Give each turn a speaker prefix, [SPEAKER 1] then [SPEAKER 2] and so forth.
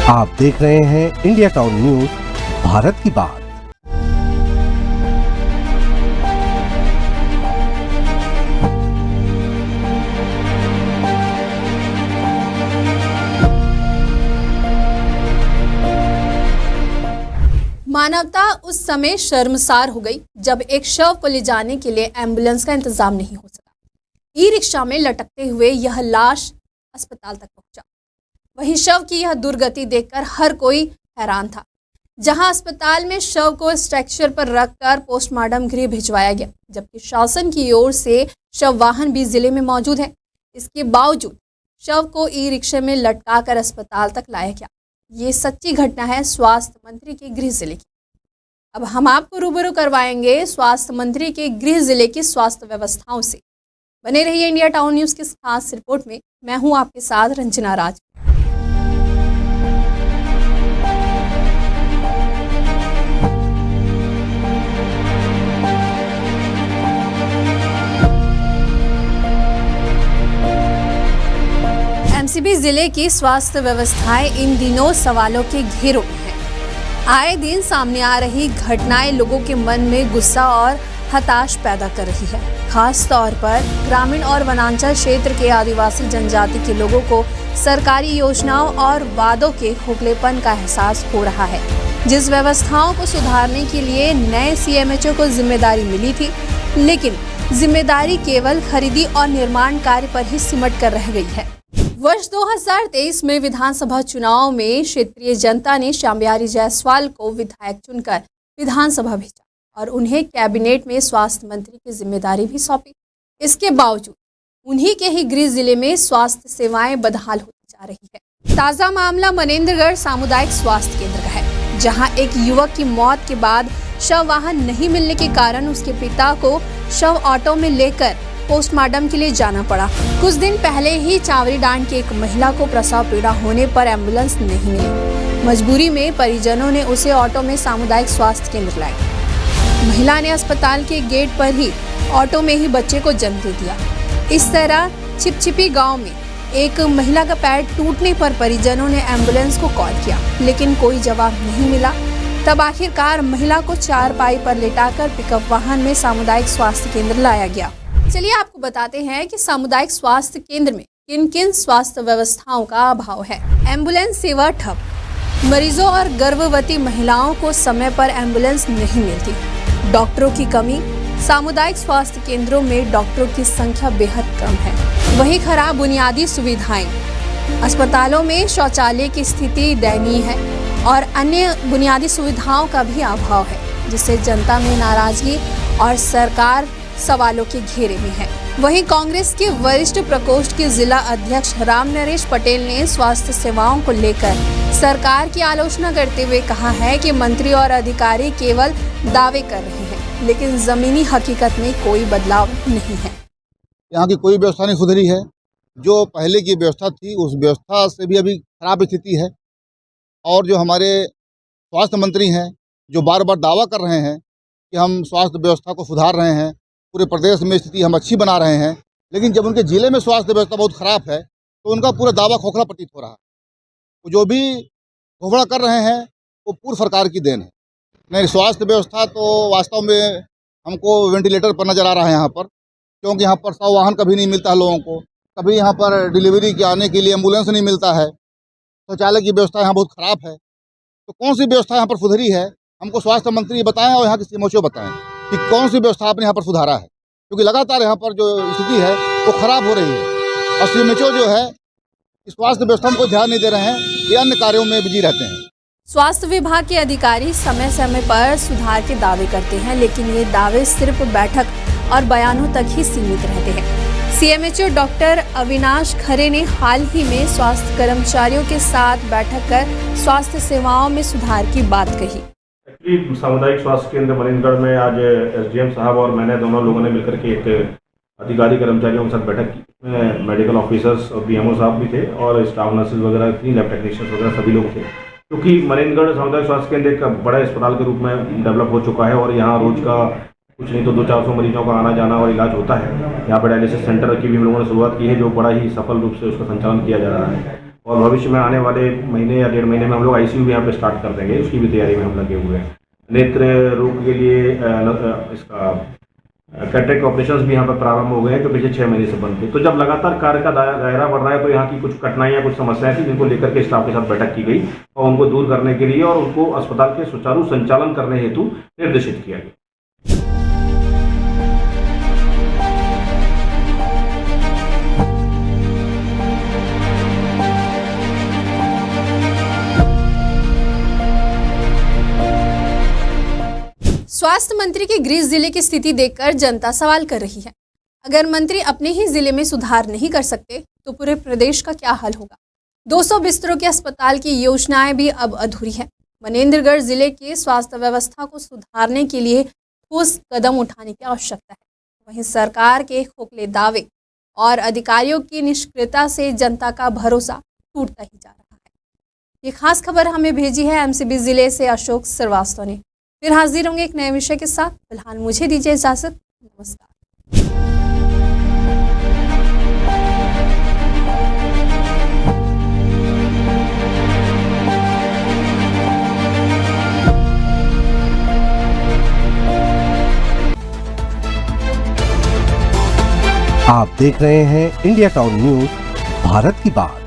[SPEAKER 1] आप देख रहे हैं इंडिया टाउन न्यूज, भारत की बात।
[SPEAKER 2] मानवता उस समय शर्मसार हो गई जब एक शव को ले जाने के लिए एम्बुलेंस का इंतजाम नहीं हो सका। ई रिक्शा में लटकते हुए यह लाश अस्पताल तक पहुंचा। वहीं शव की यह दुर्गति देखकर हर कोई हैरान था। जहां अस्पताल में शव को स्ट्रेचर पर रखकर पोस्टमार्टम गृह भिजवाया गया, जबकि शासन की ओर से शव वाहन भी जिले में मौजूद है। इसके बावजूद शव को ई रिक्शे में लटकाकर अस्पताल तक लाया गया। ये सच्ची घटना है स्वास्थ्य मंत्री के गृह जिले की। अब हम आपको रूबरू करवाएंगे स्वास्थ्य मंत्री के गृह जिले की स्वास्थ्य व्यवस्थाओं से। बने रहिए इंडिया टाउन न्यूज़ की खास रिपोर्ट में। मैं हूं आपके साथ रंजना राज। एमसीबी जिले की स्वास्थ्य व्यवस्थाएं इन दिनों सवालों के घेरों में है। आए दिन सामने आ रही घटनाएं लोगों के मन में गुस्सा और हताश पैदा कर रही है। खास तौर पर ग्रामीण और वनांचल क्षेत्र के आदिवासी जनजाति के लोगों को सरकारी योजनाओं और वादों के खोखलेपन का एहसास हो रहा है। जिस व्यवस्थाओं को सुधारने के लिए नए सीएमएचओ को जिम्मेदारी मिली थी, लेकिन जिम्मेदारी केवल खरीदी और निर्माण कार्य पर ही सिमट कर रह गई है। वर्ष 2023 में विधानसभा चुनाव में क्षेत्रीय जनता ने श्याम बिहारी जायसवाल को विधायक चुनकर विधानसभा भेजा और उन्हें कैबिनेट में स्वास्थ्य मंत्री की जिम्मेदारी भी सौंपी। इसके बावजूद उन्हीं के ही गृह जिले में स्वास्थ्य सेवाएं बदहाल होती जा रही है। ताज़ा मामला मनेंद्रगढ़ सामुदायिक स्वास्थ्य केंद्र का है, जहां एक युवक की मौत के बाद शव वाहन नहीं मिलने के कारण उसके पिता को शव ऑटो में लेकर पोस्टमार्टम के लिए जाना पड़ा। कुछ दिन पहले ही चावरी डांड की एक महिला को प्रसव पीड़ा होने पर एम्बुलेंस नहीं मिली। मजबूरी में परिजनों ने उसे ऑटो में सामुदायिक स्वास्थ्य केंद्र लाया। महिला ने अस्पताल के गेट पर ही ऑटो में ही बच्चे को जन्म दे दिया। इस तरह छिपछिपी गांव में एक महिला का पैर टूटने पर परिजनों ने एम्बुलेंस को कॉल किया, लेकिन कोई जवाब नहीं मिला। तब आखिरकार महिला को चारपाई पर लेटाकर पिकअप वाहन में सामुदायिक स्वास्थ्य केंद्र लाया गया। चलिए आपको बताते हैं कि सामुदायिक स्वास्थ्य केंद्र में किन किन स्वास्थ्य व्यवस्थाओं का अभाव है। एम्बुलेंस सेवा ठप, मरीजों और गर्भवती महिलाओं को समय पर एम्बुलेंस नहीं मिलती। डॉक्टरों की कमी, सामुदायिक स्वास्थ्य केंद्रों में डॉक्टरों की संख्या बेहद कम है। वहीं खराब बुनियादी सुविधाएं, अस्पतालों में शौचालय की स्थिति दयनीय है और अन्य बुनियादी सुविधाओं का भी अभाव है, जिससे जनता में नाराजगी और सरकार सवालों के घेरे में है। वहीं कांग्रेस के वरिष्ठ प्रकोष्ठ के जिला अध्यक्ष राम नरेश पटेल ने स्वास्थ्य सेवाओं को लेकर सरकार की आलोचना करते हुए कहा है कि मंत्री और अधिकारी केवल दावे कर रहे हैं, लेकिन जमीनी हकीकत में कोई बदलाव नहीं है।
[SPEAKER 3] यहाँ की कोई व्यवस्था नहीं सुधरी है। जो पहले की व्यवस्था थी उस व्यवस्था से भी अभी खराब स्थिति है। और जो हमारे स्वास्थ्य मंत्री हैं, जो बार बार दावा कर रहे हैं कि हम स्वास्थ्य व्यवस्था को सुधार रहे हैं, पूरे प्रदेश में स्थिति हम अच्छी बना रहे हैं, लेकिन जब उनके जिले में स्वास्थ्य व्यवस्था बहुत ख़राब है तो उनका पूरा दावा खोखला प्रतीत हो रहा है। जो भी घोषणा कर रहे हैं वो पूर्व सरकार की देन है। नहीं, स्वास्थ्य व्यवस्था तो वास्तव में हमको वेंटिलेटर पर नज़र आ रहा है यहाँ पर, क्योंकि यहाँ पर शव वाहन कभी नहीं मिलता है लोगों को। कभी यहाँ पर डिलीवरी के आने के लिए एम्बुलेंस नहीं मिलता है। शौचालय की व्यवस्था यहाँ बहुत ख़राब है। तो कौन सी व्यवस्था यहाँ पर सुधरी है, हमको स्वास्थ्य मंत्री बताएं और यहाँ के सीएमएचओ बताएं कि कौन सी व्यवस्था आपने यहाँ पर सुधारा है, क्योंकि लगातार यहाँ पर जो स्थिति है वो खराब हो रही है। और सीएमएचओ जो है स्वास्थ्य व्यवस्था को ध्यान नहीं दे रहे हैं, ये अन्य कार्यों में बिजी रहते हैं।
[SPEAKER 2] स्वास्थ्य विभाग के अधिकारी समय समय पर सुधार के दावे करते हैं, लेकिन ये दावे सिर्फ बैठक और बयानों तक ही सीमित रहते हैं। सीएमएचओ डॉक्टर अविनाश खरे ने हाल ही में स्वास्थ्य कर्मचारियों के साथ बैठक कर स्वास्थ्य सेवाओं में सुधार की बात कही।
[SPEAKER 4] सामुदायिक स्वास्थ्य केंद्र मनेंद्रगढ़ में आज एसडीएम साहब और मैंने दोनों लोगों ने मिलकर के एक अधिकारी कर्मचारियों के साथ बैठक की। मेडिकल ऑफिसर्स और बीएमओ साहब भी थे और स्टाफ नर्सेज वगैरह थी, लैब टेक्नीशियंस वगैरह सभी लोग थे। क्योंकि मनेंद्रगढ़ सामुदायिक स्वास्थ्य केंद्र एक बड़ा अस्पताल के रूप में डेवलप हो चुका है और यहाँ रोज का कुछ नहीं तो 200-400 मरीजों का आना जाना और इलाज होता है। यहाँ पर डायलिसिस सेंटर की भी हम लोगों ने शुरुआत की है, जो बड़ा ही सफल रूप से उसका संचालन किया जा रहा है। और भविष्य में आने वाले महीने या 1.5 महीने में हम लोग ICU भी यहाँ पे स्टार्ट कर देंगे, उसकी भी तैयारी में हम लगे हुए हैं। नेत्र रोग के लिए इसका कैटरेक्ट ऑपरेशंस भी यहाँ पर प्रारंभ हो गए हैं, जो पिछले 6 महीने से बंद थे। तो जब लगातार कार्य का दायरा बढ़ रहा है, तो यहाँ की कुछ कठिनाइयाँ, कुछ समस्याएं थी, जिनको लेकर के स्टाफ के साथ बैठक की गई और उनको दूर करने के लिए और उनको अस्पताल के सुचारू संचालन करने हेतु निर्देशित किया गया।
[SPEAKER 2] स्वास्थ्य मंत्री की गृह जिले की स्थिति देखकर जनता सवाल कर रही है। अगर मंत्री अपने ही जिले में सुधार नहीं कर सकते तो पूरे प्रदेश का क्या हाल होगा। 200 बिस्तरों के अस्पताल की योजनाएं भी अब अधूरी है। मनेंद्रगढ़ जिले के स्वास्थ्य व्यवस्था को सुधारने के लिए ठोस कदम उठाने की आवश्यकता है। वहीं सरकार के खोखले दावे और अधिकारियों की निष्क्रियता से जनता का भरोसा टूटता ही जा रहा है। ये खास खबर हमें भेजी है MCB जिले से अशोक श्रीवास्तव ने। फिर हाजिर होंगे एक नए विषय के साथ। फिलहाल मुझे दीजिए इजाजत। नमस्कार।
[SPEAKER 1] आप देख रहे हैं इंडिया टाउन न्यूज, भारत की बात।